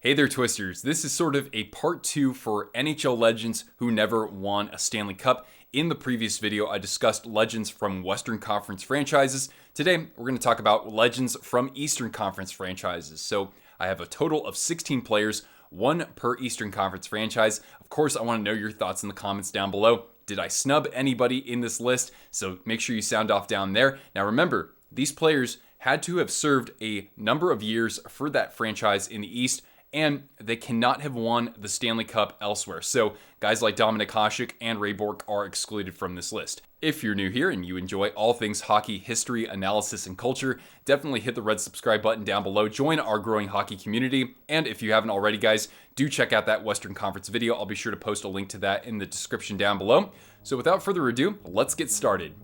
Hey there, Twisters. This is sort of a part 2 for NHL legends who never won a Stanley Cup. In the previous video, I discussed legends from Western Conference franchises. Today, we're going to talk about legends from Eastern Conference franchises. So I have a total of 16 players, one per Eastern Conference franchise. Of course, I want to know your thoughts in the comments down below. Did I snub anybody in this list? So make sure you sound off down there. Now remember, these players had to have served a number of years for that franchise in the East, and they cannot have won the Stanley Cup elsewhere. So guys like Dominik Hasek and Ray Bourque are excluded from this list. If you're new here and you enjoy all things hockey, history, analysis, and culture, definitely hit the red subscribe button down below. Join our growing hockey community. And if you haven't already, guys, do check out that Western Conference video. I'll be sure to post a link to that in the description down below. So without further ado, let's get started.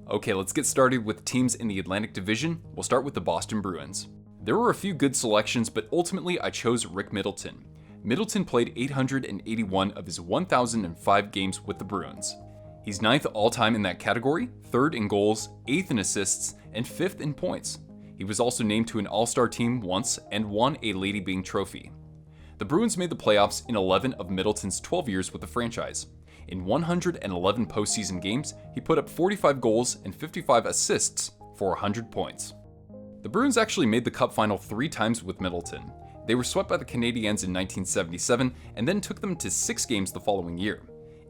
Okay, let's get started with teams in the Atlantic Division. We'll start with the Boston Bruins. There were a few good selections, but ultimately I chose Rick Middleton. Middleton played 881 of his 1,005 games with the Bruins. He's 9th all-time in that category, 3rd in goals, 8th in assists, and 5th in points. He was also named to an All-Star team once and won a Lady Byng trophy. The Bruins made the playoffs in 11 of Middleton's 12 years with the franchise. In 111 postseason games, he put up 45 goals and 55 assists for 100 points. The Bruins actually made the Cup final 3 times with Middleton. They were swept by the Canadiens in 1977 and then took them to 6 games the following year.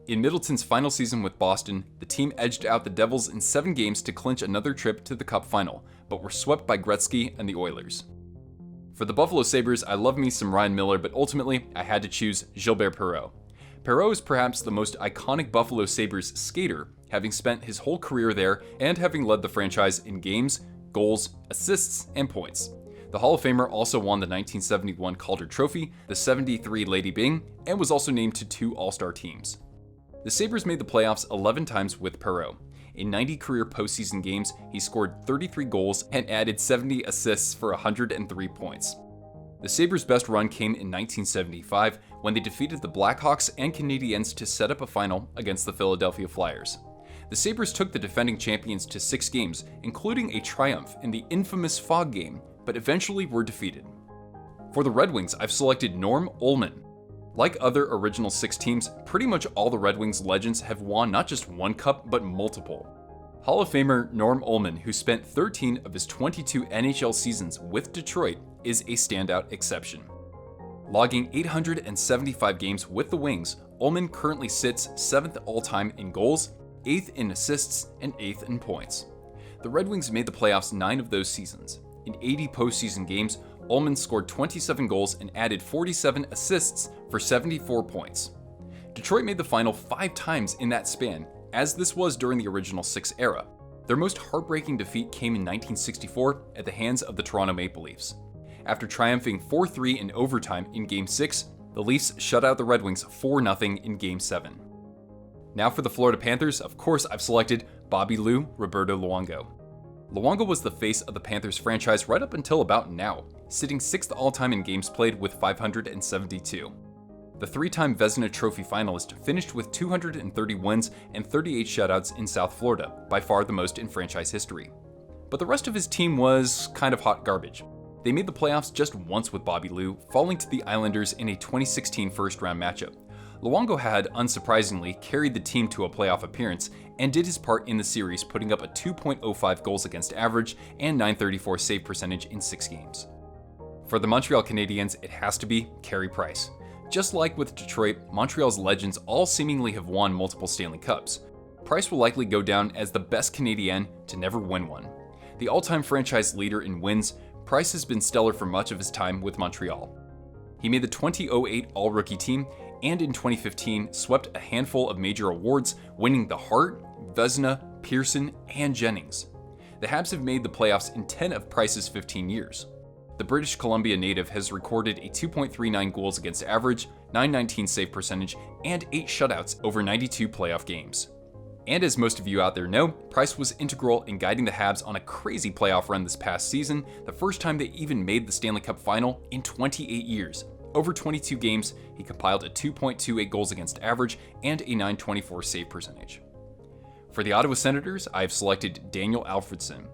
In Middleton's final season with Boston, the team edged out the Devils in 7 games to clinch another trip to the Cup final, but were swept by Gretzky and the Oilers. For the Buffalo Sabres, I love me some Ryan Miller, but ultimately I had to choose Gilbert Perreault. Perreault is perhaps the most iconic Buffalo Sabres skater, having spent his whole career there and having led the franchise in games, goals, assists, and points. The Hall of Famer also won the 1971 Calder Trophy, the 73 Lady Byng, and was also named to 2 All-Star teams. The Sabres made the playoffs 11 times with Perreault. In 90 career postseason games, he scored 33 goals and added 70 assists for 103 points. The Sabres' best run came in 1975 when they defeated the Blackhawks and Canadiens to set up a final against the Philadelphia Flyers. The Sabres took the defending champions to 6 games, including a triumph in the infamous Fog game, but eventually were defeated. For the Red Wings, I've selected Norm Ullman. Like other original 6 teams, pretty much all the Red Wings legends have won not just one cup, but multiple. Hall of Famer Norm Ullman, who spent 13 of his 22 NHL seasons with Detroit, is a standout exception. Logging 875 games with the Wings, Ullman currently sits 7th all-time in goals, 8th in assists, and 8th in points. The Red Wings made the playoffs 9 of those seasons. In 80 postseason games, Ullman scored 27 goals and added 47 assists for 74 points. Detroit made the final 5 times in that span, as this was during the original 6 era. Their most heartbreaking defeat came in 1964 at the hands of the Toronto Maple Leafs. After triumphing 4-3 in overtime in Game 6, the Leafs shut out the Red Wings 4-0 in Game 7. Now for the Florida Panthers, of course I've selected Bobby Lou Roberto Luongo. Luongo was the face of the Panthers franchise right up until about now, sitting 6th all-time in games played with 572. The 3-time Vezina Trophy finalist finished with 230 wins and 38 shutouts in South Florida, by far the most in franchise history. But the rest of his team was kind of hot garbage. They made the playoffs just once with Bobby Lou, falling to the Islanders in a 2016 first-round matchup. Luongo had, unsurprisingly, carried the team to a playoff appearance and did his part in the series, putting up a 2.05 goals against average and .934 save percentage in 6 games. For the Montreal Canadiens, it has to be Carey Price. Just like with Detroit, Montreal's legends all seemingly have won multiple Stanley Cups. Price will likely go down as the best Canadian to never win one. The all-time franchise leader in wins, Price has been stellar for much of his time with Montreal. He made the 2008 All-Rookie team, and in 2015 swept a handful of major awards, winning the Hart, Vezina, Pearson, and Jennings. The Habs have made the playoffs in 10 of Price's 15 years. The British Columbia native has recorded a 2.39 goals against average, .919 save percentage, and 8 shutouts over 92 playoff games. And as most of you out there know, Price was integral in guiding the Habs on a crazy playoff run this past season, the first time they even made the Stanley Cup final in 28 years. Over 22 games, he compiled a 2.28 goals against average and a .924 save percentage. For the Ottawa Senators, I have selected Daniel Alfredsson.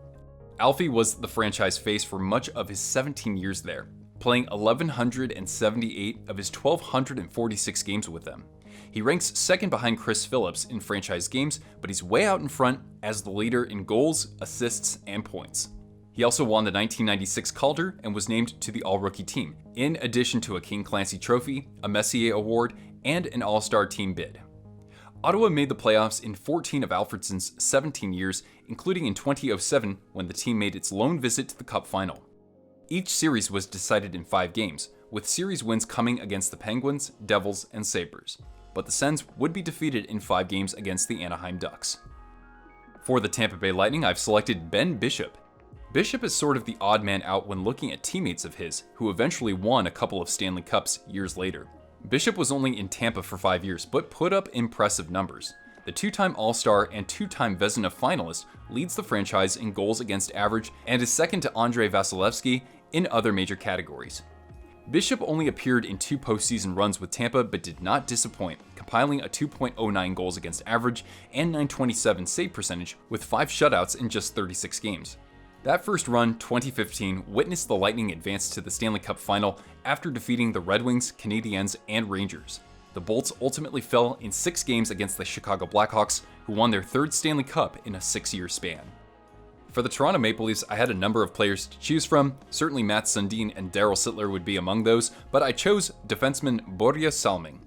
Alfie was the franchise face for much of his 17 years there. playing 1,178 of his 1,246 games with them. He ranks second behind Chris Phillips in franchise games, but he's way out in front as the leader in goals, assists, and points. He also won the 1996 Calder and was named to the All-Rookie team, in addition to a King Clancy Trophy, a Messier Award, and an All-Star team bid. Ottawa made the playoffs in 14 of Alfredsson's 17 years, including in 2007 when the team made its lone visit to the Cup final. Each series was decided in 5 games, with series wins coming against the Penguins, Devils, and Sabres. But the Sens would be defeated in 5 games against the Anaheim Ducks. For the Tampa Bay Lightning, I've selected Ben Bishop. Bishop is sort of the odd man out when looking at teammates of his, who eventually won a couple of Stanley Cups years later. Bishop was only in Tampa for 5 years, but put up impressive numbers. The 2-time All-Star and 2-time Vezina finalist leads the franchise in goals against average and is second to Andrei Vasilevsky in other major categories. Bishop only appeared in 2 postseason runs with Tampa but did not disappoint, compiling a 2.09 goals against average and .927 save percentage with 5 shutouts in just 36 games. That first run, 2015, witnessed the Lightning advance to the Stanley Cup final after defeating the Red Wings, Canadiens, and Rangers. The Bolts ultimately fell in 6 games against the Chicago Blackhawks, who won their 3rd Stanley Cup in a 6-year span. For the Toronto Maple Leafs, I had a number of players to choose from. Certainly Mats Sundin and Daryl Sittler would be among those, but I chose defenseman Börje Salming.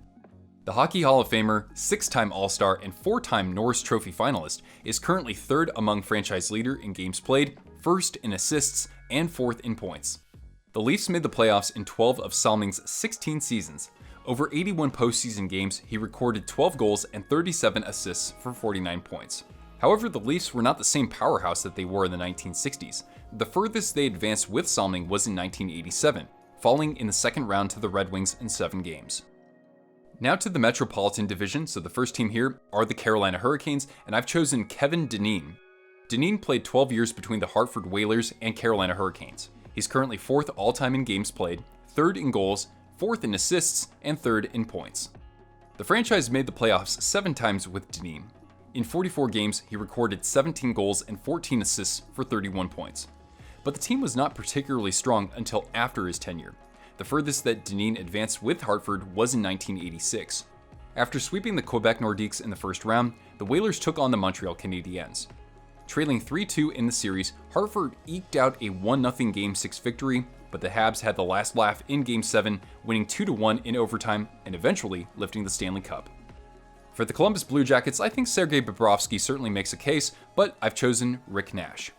The Hockey Hall of Famer, 6-time All-Star, and 4-time Norris Trophy finalist, is currently 3rd among franchise leader in games played, 1st in assists, and 4th in points. The Leafs made the playoffs in 12 of Salming's 16 seasons. Over 81 postseason games, he recorded 12 goals and 37 assists for 49 points. However, the Leafs were not the same powerhouse that they were in the 1960s. The furthest they advanced with Salming was in 1987, falling in the second round to the Red Wings in 7 games. Now to the Metropolitan Division, so the first team here are the Carolina Hurricanes, and I've chosen Kevin Dineen. Dineen played 12 years between the Hartford Whalers and Carolina Hurricanes. He's currently 4th all-time in games played, 3rd in goals, 4th in assists, and 3rd in points. The franchise made the playoffs 7 times with Dineen. In 44 games, he recorded 17 goals and 14 assists for 31 points. But the team was not particularly strong until after his tenure. The furthest that Dineen advanced with Hartford was in 1986. After sweeping the Quebec Nordiques in the first round, the Whalers took on the Montreal Canadiens. Trailing 3-2 in the series, Hartford eked out a 1-0 Game 6 victory, but the Habs had the last laugh in Game 7, winning 2-1 in overtime and eventually lifting the Stanley Cup. For the Columbus Blue Jackets, I think Sergei Bobrovsky certainly makes a case, but I've chosen Rick Nash.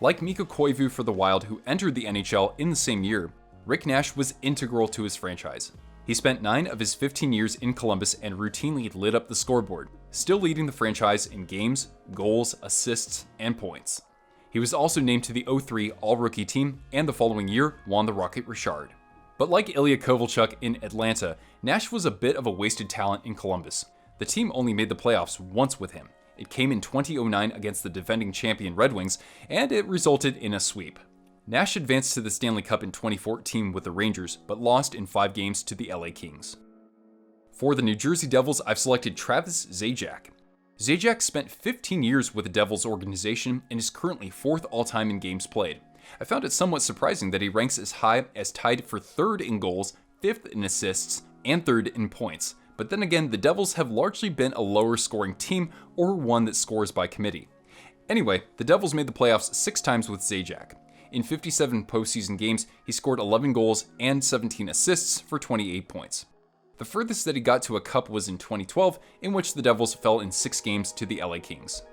Like Mikko Koivu for the Wild, who entered the NHL in the same year, Rick Nash was integral to his franchise. He spent 9 of his 15 years in Columbus and routinely lit up the scoreboard, still leading the franchise in games, goals, assists, and points. He was also named to the 03 All-Rookie team and the following year won the Rocket Richard. But like Ilya Kovalchuk in Atlanta, Nash was a bit of a wasted talent in Columbus. The team only made the playoffs once with him. It came in 2009 against the defending champion Red Wings, and it resulted in a sweep. Nash advanced to the Stanley Cup in 2014 with the Rangers, but lost in 5 games to the LA Kings. For the New Jersey Devils, I've selected Travis Zajac. Zajac spent 15 years with the Devils organization and is currently 4th all-time in games played. I found it somewhat surprising that he ranks as high as tied for 3rd in goals, 5th in assists, and 3rd in points. But then again, the Devils have largely been a lower scoring team or one that scores by committee. Anyway, the Devils made the playoffs 6 times with Zajac. In 57 postseason games, he scored 11 goals and 17 assists for 28 points. The furthest that he got to a cup was in 2012, in which the Devils fell in 6 games to the LA Kings.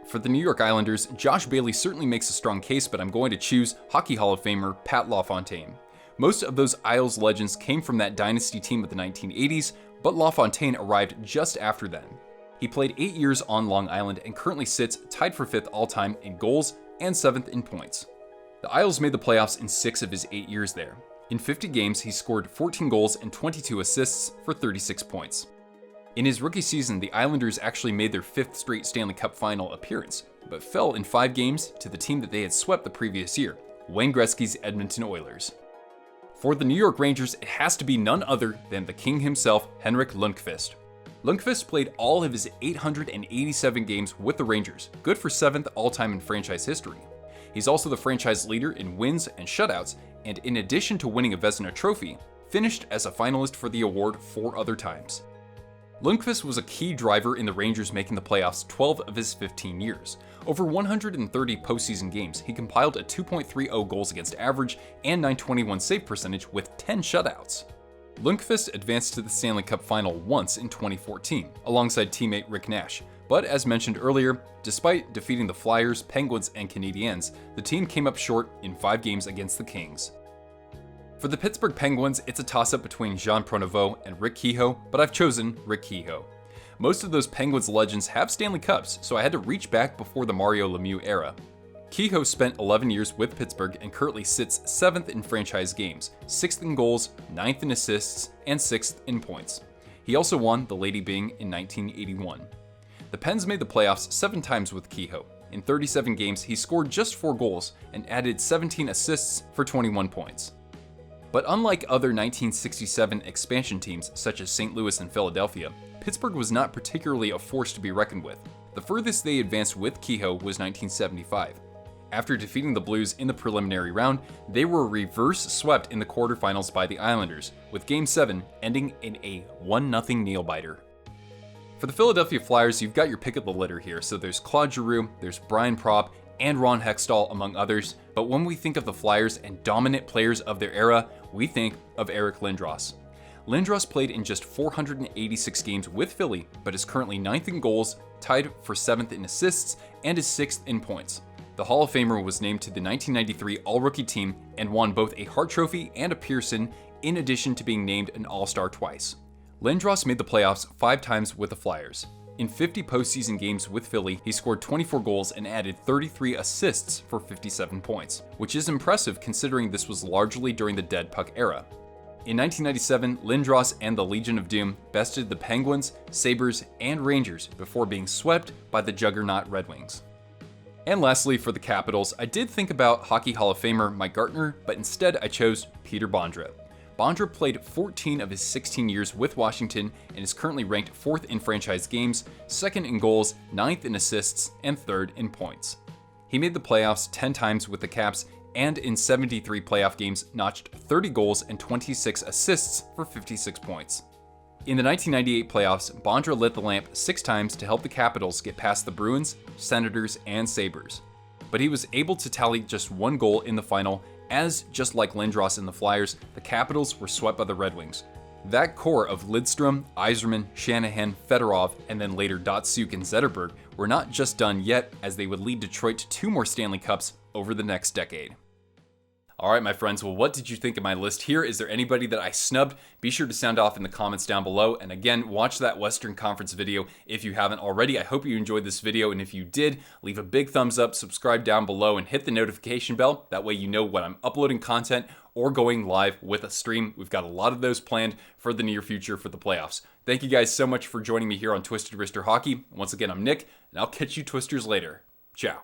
For the New York Islanders, Josh Bailey certainly makes a strong case, but I'm going to choose Hockey Hall of Famer Pat LaFontaine. Most of those Isles legends came from that dynasty team of the 1980s, but LaFontaine arrived just after then. He played 8 years on Long Island and currently sits tied for 5th all-time in goals and 7th in points. The Isles made the playoffs in 6 of his 8 years there. In 50 games, he scored 14 goals and 22 assists for 36 points. In his rookie season, the Islanders actually made their 5th straight Stanley Cup final appearance, but fell in 5 games to the team that they had swept the previous year, Wayne Gretzky's Edmonton Oilers. For the New York Rangers, it has to be none other than the king himself, Henrik Lundqvist. Lundqvist played all of his 887 games with the Rangers, good for 7th all-time in franchise history. He's also the franchise leader in wins and shutouts, and in addition to winning a Vezina trophy, finished as a finalist for the award 4 other times. Lundqvist was a key driver in the Rangers making the playoffs 12 of his 15 years. Over 130 postseason games, he compiled a 2.30 goals against average and .921 save percentage with 10 shutouts. Lundqvist advanced to the Stanley Cup final once in 2014, alongside teammate Rick Nash, but as mentioned earlier, despite defeating the Flyers, Penguins, and Canadiens, the team came up short in 5 games against the Kings. For the Pittsburgh Penguins, it's a toss-up between Jean Pronovost and Rick Kehoe, but I've chosen Rick Kehoe. Most of those Penguins legends have Stanley Cups, so I had to reach back before the Mario Lemieux era. Kehoe spent 11 years with Pittsburgh and currently sits 7th in franchise games, 6th in goals, 9th in assists, and 6th in points. He also won the Lady Byng in 1981. The Pens made the playoffs 7 times with Kehoe. In 37 games, he scored just 4 goals and added 17 assists for 21 points. But unlike other 1967 expansion teams such as St. Louis and Philadelphia, Pittsburgh was not particularly a force to be reckoned with. The furthest they advanced with Kehoe was 1975. After defeating the Blues in the preliminary round, they were reverse swept in the quarterfinals by the Islanders, with Game 7 ending in a 1-0 nail-biter. For the Philadelphia Flyers, you've got your pick of the litter here, so there's Claude Giroux, there's Brian Propp, and Ron Hextall, among others, but when we think of the Flyers and dominant players of their era, we think of Eric Lindros. Lindros played in just 486 games with Philly, but is currently 9th in goals, tied for 7th in assists, and is 6th in points. The Hall of Famer was named to the 1993 All-Rookie team and won both a Hart Trophy and a Pearson, in addition to being named an All-Star twice. Lindros made the playoffs 5 times with the Flyers. In 50 postseason games with Philly, he scored 24 goals and added 33 assists for 57 points, which is impressive considering this was largely during the dead puck era. In 1997, Lindros and the Legion of Doom bested the Penguins, Sabres, and Rangers before being swept by the juggernaut Red Wings. And lastly, for the Capitals, I did think about Hockey Hall of Famer Mike Gartner, but instead I chose Peter Bondra. Bondra played 14 of his 16 years with Washington and is currently ranked 4th in franchise games, 2nd in goals, 9th in assists, and 3rd in points. He made the playoffs 10 times with the Caps and in 73 playoff games notched 30 goals and 26 assists for 56 points. In the 1998 playoffs, Bondra lit the lamp 6 times to help the Capitals get past the Bruins, Senators, and Sabres. But he was able to tally just 1 goal in the final, as, just like Lindros and the Flyers, the Capitals were swept by the Red Wings. That core of Lidstrom, Yzerman, Shanahan, Fedorov, and then later Datsyuk and Zetterberg were not just done yet, as they would lead Detroit to 2 more Stanley Cups over the next decade. Alright my friends, well what did you think of my list here? Is there anybody that I snubbed? Be sure to sound off in the comments down below, and again, watch that Western Conference video if you haven't already. I hope you enjoyed this video, and if you did, leave a big thumbs up, subscribe down below, and hit the notification bell. That way you know when I'm uploading content or going live with a stream. We've got a lot of those planned for the near future for the playoffs. Thank you guys so much for joining me here on Twisted Wrister Hockey. Once again, I'm Nick, and I'll catch you Twisters later. Ciao.